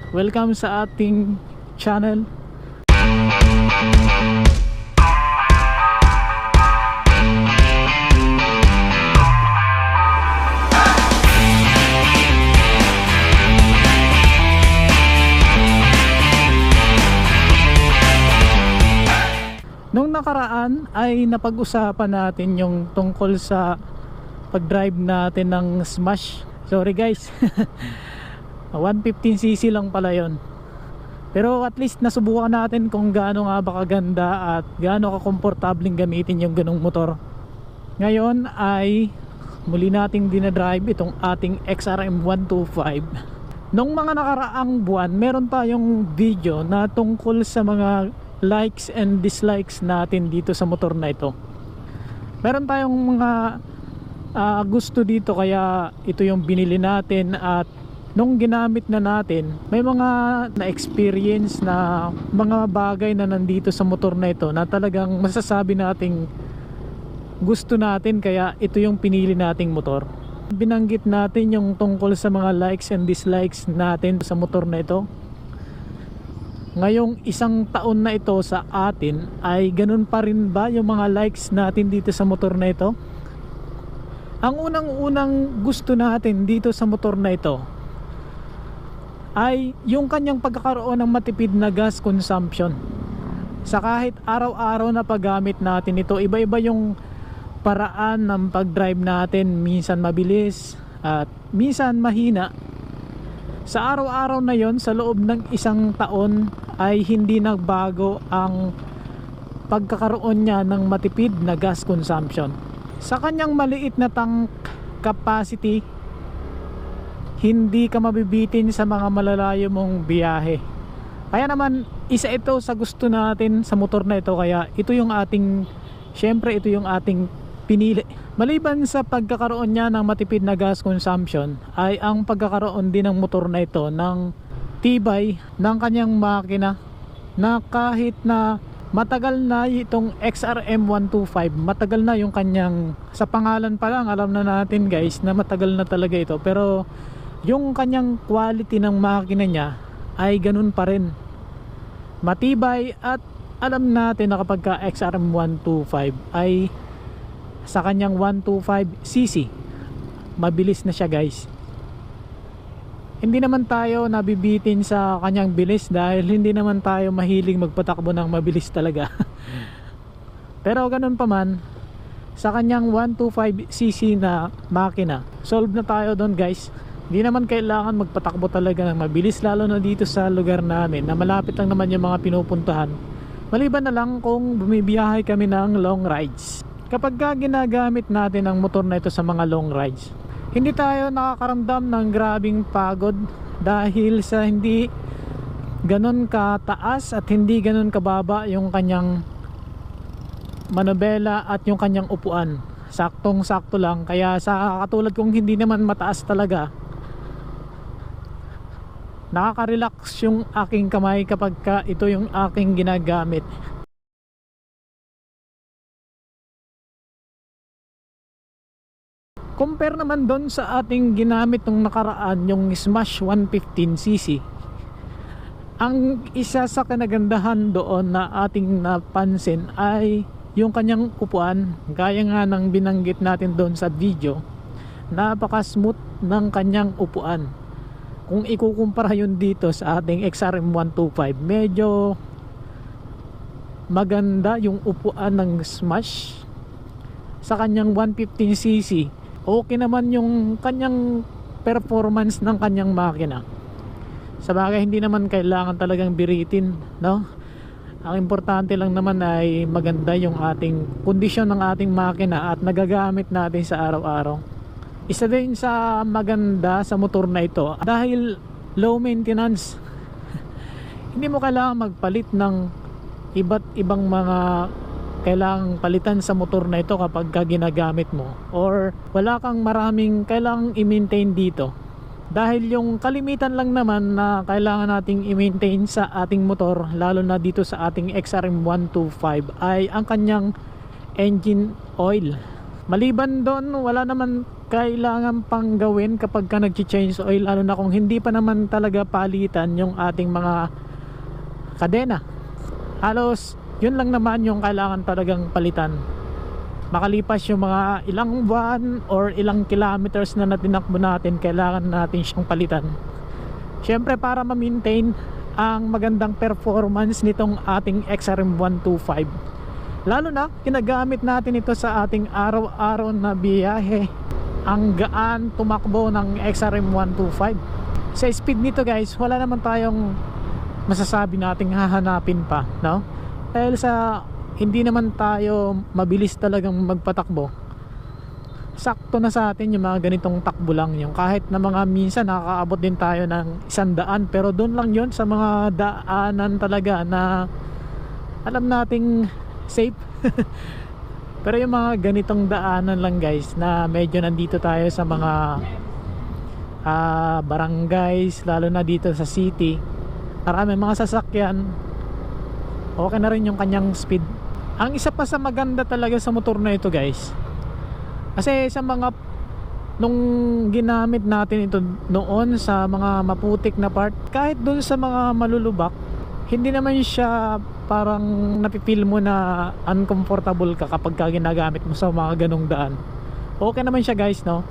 Welcome sa ating channel. Nung nakaraan ay napag-usapan natin yung tungkol sa pag-drive natin ng Smash. Sorry guys. 115cc lang pala yon. Pero at least nasubukan natin kung gaano nga ba kaganda at gaano ka-komportabling gamitin yung ganung motor. Ngayon ay muli nating dinadrive itong ating XRM 125. Nung mga nakaraang buwan, meron tayong video na tungkol sa mga likes and dislikes natin dito sa motor na ito. Meron tayong mga gusto dito, kaya ito yung binili natin. At nung ginamit na natin, may mga na-experience na mga bagay na nandito sa motor na ito na talagang masasabi nating gusto natin, kaya ito yung pinili nating motor. Binanggit natin yung tungkol sa mga likes and dislikes natin sa motor na ito. Ngayong isang taon na ito sa atin, ay ganun pa rin ba yung mga likes natin dito sa motor na ito? Ang unang-unang gusto natin dito sa motor na ito ay yung kanyang pagkakaroon ng matipid na gas consumption. Sa kahit araw-araw na paggamit natin ito, iba-iba yung paraan ng pag-drive natin. Minsan mabilis at minsan mahina. Sa araw-araw na yon, sa loob ng isang taon ay hindi nagbago ang pagkakaroon niya ng matipid na gas consumption. Sa kanyang maliit na tank capacity, hindi ka mabibitin sa mga malalayo mong biyahe. Kaya naman, isa ito sa gusto natin sa motor na ito, kaya ito yung ating, syempre ito yung ating pinili. Maliban sa pagkakaroon niya ng matipid na gas consumption, ay ang pagkakaroon din ng motor na ito ng tibay ng kanyang makina, na kahit na matagal na itong XRM 125, matagal na yung kanyang, sa pangalan pa lang alam na natin guys na matagal na talaga ito, pero yung kanyang quality ng makina niya ay ganun pa rin, matibay. At alam natin na kapag ka XRM 125 ay sa kanyang 125cc, mabilis na siya guys. Hindi naman tayo nabibitin sa kanyang bilis dahil hindi naman tayo mahilig magpatakbo ng mabilis talaga. Pero ganun pa man, sa kanyang 125cc na makina, solve na tayo doon guys. Hindi naman kailangan magpatakbo talaga ng mabilis, lalo na dito sa lugar namin na malapit lang naman yung mga pinupuntahan. Maliban na lang kung bumibiyahe kami ng long rides. Kapag ginagamit natin ang motor na ito sa mga long rides, hindi tayo nakakaramdam ng grabing pagod dahil sa hindi ganon kataas at hindi ganon kababa yung kanyang manobela at yung kanyang upuan. Saktong sakto lang, kaya sa katulad kong hindi naman mataas talaga, nakaka-relax yung aking kamay kapag ito yung aking ginagamit. Compare naman doon sa ating ginamit nung nakaraan, yung Smash 115cc, ang isa sa kinagandahan doon na ating napansin ay yung kanyang upuan. Gaya nga ng binanggit natin doon sa video, napaka-smooth ng kanyang upuan. Kung ikukumpara yun dito sa ating XRM 125, medyo maganda yung upuan ng Smash. Sa kanyang 115cc, okay naman yung kanyang performance ng kanyang makina. Sa bagay, hindi naman kailangan talagang biritin, no? Ang importante lang naman ay maganda yung ating kondisyon ng ating makina at nagagamit natin sa araw-araw. Isa din sa maganda sa motor na ito, dahil low maintenance. Hindi mo kailangan magpalit ng iba't ibang mga kailangang palitan sa motor na ito kapag ginagamit mo, or wala kang maraming kailangang i-maintain dito, dahil yung kalimitan lang naman na kailangan nating i-maintain sa ating motor, lalo na dito sa ating XRM 125, ay ang kanyang engine oil. Maliban doon, wala naman kailangan pang gawin kapag ka nag-change oil, lalo na kung hindi pa naman talaga palitan yung ating mga kadena. Halos yun lang naman yung kailangan talagang palitan. Makalipas yung mga ilang buwan or ilang kilometers na natinakbo natin, kailangan natin siyang palitan. Syempre para ma-maintain ang magandang performance nitong ating XRM125. Lalo na ginagamit natin ito sa ating araw-araw na biyahe. Ang gaan tumakbo ng XRM125. Sa speed nito guys, wala naman tayong masasabi nating hahanapin pa, no? Dahil sa hindi naman tayo mabilis talagang magpatakbo, sakto na sa atin yung mga ganitong takbo lang. Yung kahit na mga minsan nakakaabot din tayo ng 100, pero doon lang yun sa mga daanan talaga na alam nating safe. Pero yung mga ganitong daanan lang guys, na medyo nandito tayo sa mga barangays, lalo na dito sa city, marami mga sasakyan, okay na rin yung kanyang speed. Ang isa pa sa maganda talaga sa motor na ito guys, kasi sa mga nung ginamit natin ito noon sa mga maputik na part, kahit dun sa mga malulubak, hindi naman siya parang napipil mo na uncomfortable ka kapag ka ginagamit mo sa mga ganong daan. Okay naman siya guys, no?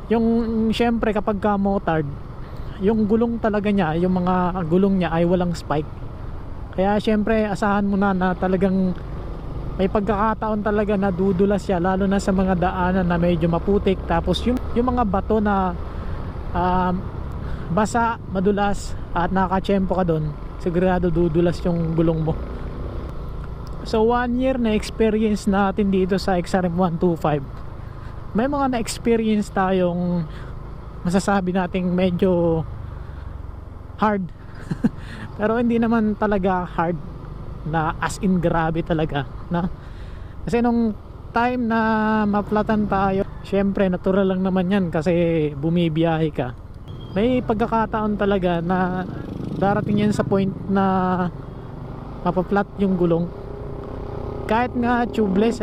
Yung syempre kapag ka motard, yung gulong talaga niya, yung mga gulong niya ay walang spike. Kaya syempre asahan mo na talagang may pagkakataon talaga na dudulas siya, lalo na sa mga daanan na medyo maputik. Tapos yung mga bato na basa, madulas at nakatsyempo ka doon, sigurado dudulas yung gulong mo. So 1 year na experience natin dito sa XRM125. May mga na-experience tayong masasabi nating medyo hard. Pero hindi naman talaga hard na as in grabe talaga, na kasi nung time na maplatan tayo, syempre natural lang naman yan kasi bumibiyahe ka. May pagkakataon talaga na darating yan sa point na mapaplat yung gulong. Kahit nga tubeless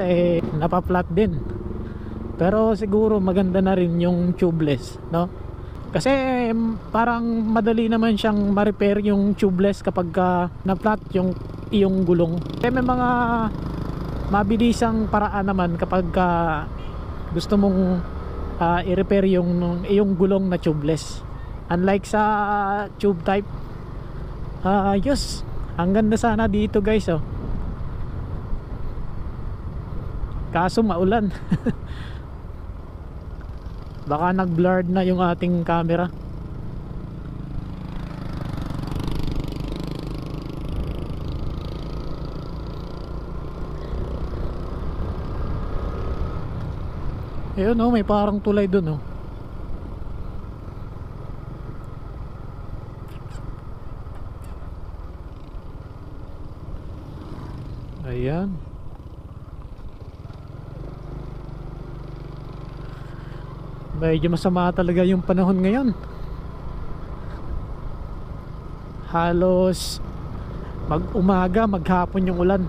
napaplat din, pero siguro maganda na rin yung tubeless, no? Kasi parang madali naman siyang ma-repair yung tubeless kapag na-flat yung iyong gulong. Kaya may mga mabilisang paraan naman kapag gusto mong i-repair yung iyong gulong na tubeless. Unlike sa tube type. Yes, ang ganda sana dito guys, oh. Kaso maulan. Baka nag-blurred na yung ating camera. Ayun, oh, may parang tulay dun, oh. Ayan. Medyo masama talaga yung panahon ngayon. Halos mag-umaga, maghapon yung ulan.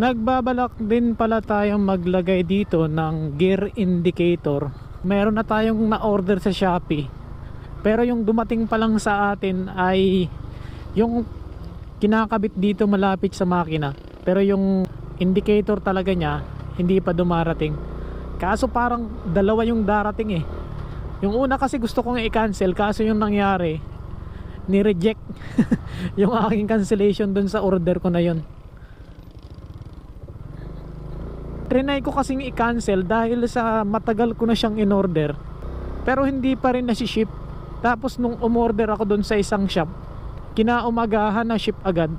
Nagbabalak din pala tayong maglagay dito ng gear indicator. Meron na tayong na-order sa Shopee, pero yung dumating pa lang sa atin ay yung kinakabit dito malapit sa makina, pero yung indicator talaga niya hindi pa dumarating. Kaso parang dalawa yung darating eh. Yung una kasi gusto kong i-cancel, kaso yung nangyari, ni-reject yung aking cancellation dun sa order ko na yun. Trinay ko kasing i-cancel dahil sa matagal ko na siyang in-order, pero hindi pa rin nasi-ship. Tapos nung umorder ako doon sa isang shop, kinaumagahan na ship agad.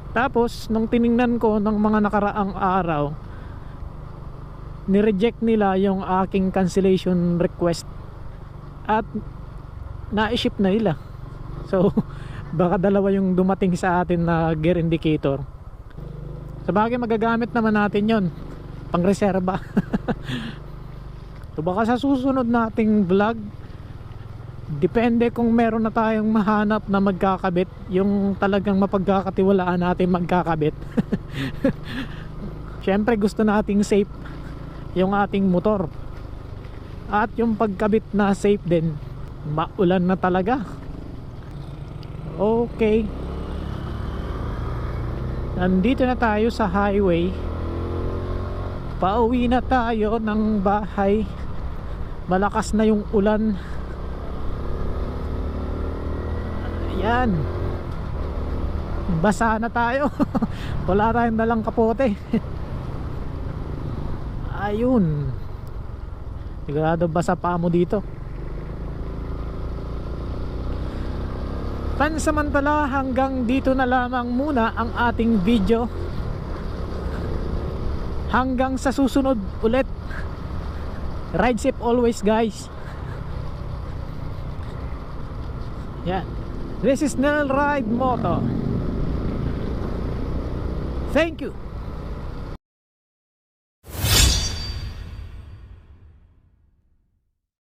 Tapos nung tiningnan ko ng mga nakaraang araw, ni-reject nila yung aking cancellation request at na-ship na nila. So baka dalawa yung dumating sa atin na gear indicator. Sabagay magagamit naman natin yon pang reserba. So baka sa susunod nating vlog, depende kung meron na tayong mahanap na magkakabit, yung talagang mapagkakatiwalaan natin magkakabit. Syempre gusto nating safe yung ating motor, at yung pagkabit na safe din. Maulan na talaga. Okay, nandito na tayo sa highway. Pauwi na tayo ng bahay. Malakas na yung ulan. Ayan, basa na tayo. Wala tayong dalang kapote. Ayun, sigurado basa pa mo dito. Pansamantala, hanggang dito na lamang muna ang ating video. Hanggang sa susunod ulit. Ride safe always, guys. Yeah. This is Nel Ride Moto. Thank you.